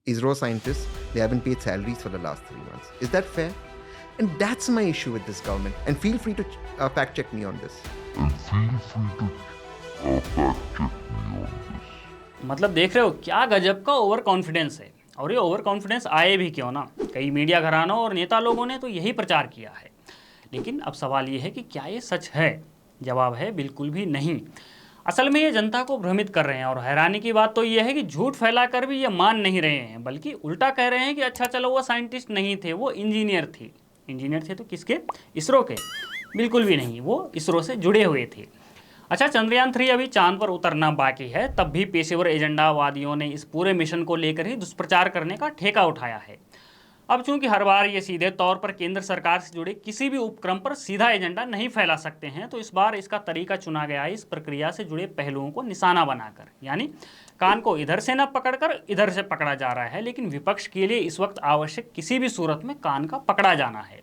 ISRO scientists, they haven't paid salaries for the last 3 months. Is that fair? And that's my issue with this government. And feel free to fact check me on this. मतलब देख रहे हो क्या गजब का over confidence है। और ये ओवर कॉन्फिडेंस आए भी क्यों ना, कई मीडिया घरानों और नेता लोगों ने तो यही प्रचार किया है। लेकिन अब सवाल ये है कि क्या ये सच है? जवाब है बिल्कुल भी नहीं। असल में ये जनता को भ्रमित कर रहे हैं और हैरानी की बात तो ये है कि झूठ फैलाकर भी ये मान नहीं रहे हैं, बल्कि उल्टा कह रहे हैं कि अच्छा चलो वो साइंटिस्ट नहीं थे, वो इंजीनियर थे। इंजीनियर थे तो किसके? इसरो के? बिल्कुल भी नहीं, वो इसरो से जुड़े हुए थे। अच्छा, चंद्रयान 3 अभी चांद पर उतरना बाकी है, तब भी पेशेवर एजेंडावादियों ने इस पूरे मिशन को लेकर ही दुष्प्रचार करने का ठेका उठाया है। अब चूंकि हर बार ये सीधे तौर पर केंद्र सरकार से जुड़े किसी भी उपक्रम पर सीधा एजेंडा नहीं फैला सकते हैं, तो इस बार इसका तरीका चुना गया है इस प्रक्रिया से जुड़े पहलुओं को निशाना बनाकर। यानी कान को इधर से न पकड़कर इधर से पकड़ा जा रहा है, लेकिन विपक्ष के लिए इस वक्त आवश्यक किसी भी सूरत में कान का पकड़ा जाना है।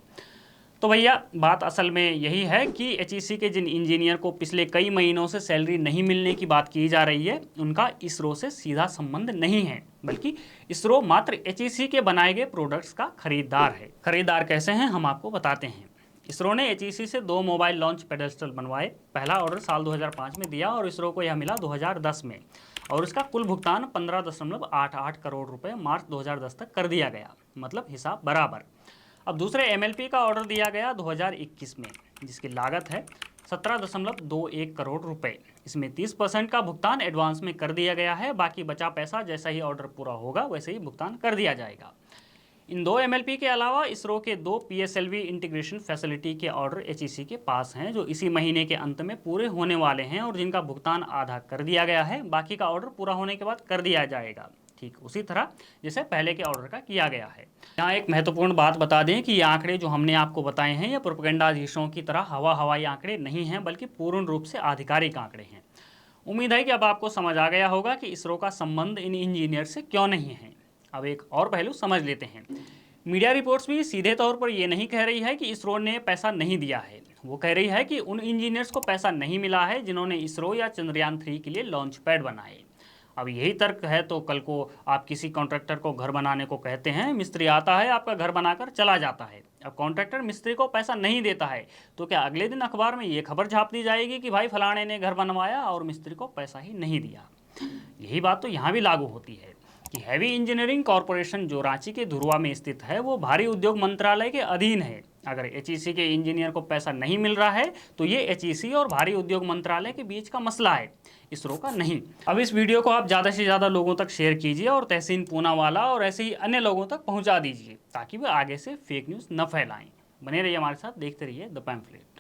तो भैया बात असल में यही है कि एचईसी के जिन इंजीनियर को पिछले कई महीनों से सैलरी नहीं मिलने की बात की जा रही है, उनका इसरो से सीधा संबंध नहीं है, बल्कि इसरो मात्र एचईसी के बनाए गए प्रोडक्ट्स का खरीदार है। खरीदार कैसे हैं हम आपको बताते हैं। इसरो ने एचईसी से 2 मोबाइल लॉन्च पेडेस्टल बनवाए। पहला ऑर्डर साल 2005 में दिया और इसरो को यह मिला 2010 में, और इसका कुल भुगतान 15.88 करोड़ रुपए मार्च 2010 तक कर दिया गया, मतलब हिसाब बराबर। अब दूसरे एमएलपी का ऑर्डर दिया गया 2021 में, जिसकी लागत है 17.21 करोड़ रुपए। इसमें 30% का भुगतान एडवांस में कर दिया गया है, बाकी बचा पैसा जैसा ही ऑर्डर पूरा होगा वैसे ही भुगतान कर दिया जाएगा। इन 2 एमएलपी के अलावा इसरो के 2 पीएसएलवी इंटीग्रेशन फैसिलिटी के ऑर्डर एचईसी के पास हैं, जो इसी महीने के अंत में पूरे होने वाले हैं और जिनका भुगतान आधा कर दिया गया है, बाकी का ऑर्डर पूरा होने के बाद कर दिया जाएगा, ठीक उसी तरह जैसे पहले के ऑर्डर का किया गया है। यहाँ एक महत्वपूर्ण बात बता दें कि ये आंकड़े जो हमने आपको बताए हैं, ये प्रोपेगेंडाधीशों की तरह हवाई आंकड़े नहीं हैं, बल्कि पूर्ण रूप से आधिकारिक आंकड़े हैं। उम्मीद है कि अब आपको समझ आ गया होगा कि इसरो का संबंध इन इंजीनियर से क्यों नहीं है। अब एक और पहलू समझ लेते हैं। मीडिया रिपोर्ट्स भी सीधे तौर पर ये नहीं कह रही है कि इसरो ने पैसा नहीं दिया है, वो कह रही है कि उन इंजीनियर्स को पैसा नहीं मिला है जिन्होंने इसरो या चंद्रयान 3 के लिए लॉन्च पैड बनाए। अब यही तर्क है तो कल को आप किसी कॉन्ट्रैक्टर को घर बनाने को कहते हैं, मिस्त्री आता है, आपका घर बनाकर चला जाता है। अब कॉन्ट्रैक्टर मिस्त्री को पैसा नहीं देता है, तो क्या अगले दिन अखबार में ये खबर छाप दी जाएगी कि भाई फलाने ने घर बनवाया और मिस्त्री को पैसा ही नहीं दिया? यही बात तो यहाँ भी लागू होती है कि हैवी इंजीनियरिंग कॉरपोरेशन जो रांची के धुरवा में स्थित है, वो भारी उद्योग मंत्रालय के अधीन है। अगर एचईसी के इंजीनियर को पैसा नहीं मिल रहा है तो ये एचईसी और भारी उद्योग मंत्रालय के बीच का मसला है, इसरो का नहीं। अब इस वीडियो को आप ज़्यादा से ज़्यादा लोगों तक शेयर कीजिए और तहसीन पूनावाला और ऐसे ही अन्य लोगों तक पहुंचा दीजिए, ताकि वे आगे से फेक न्यूज़ न फैलाएं। बने रहिए हमारे साथ, देखते रहिए द पैम्फलेट।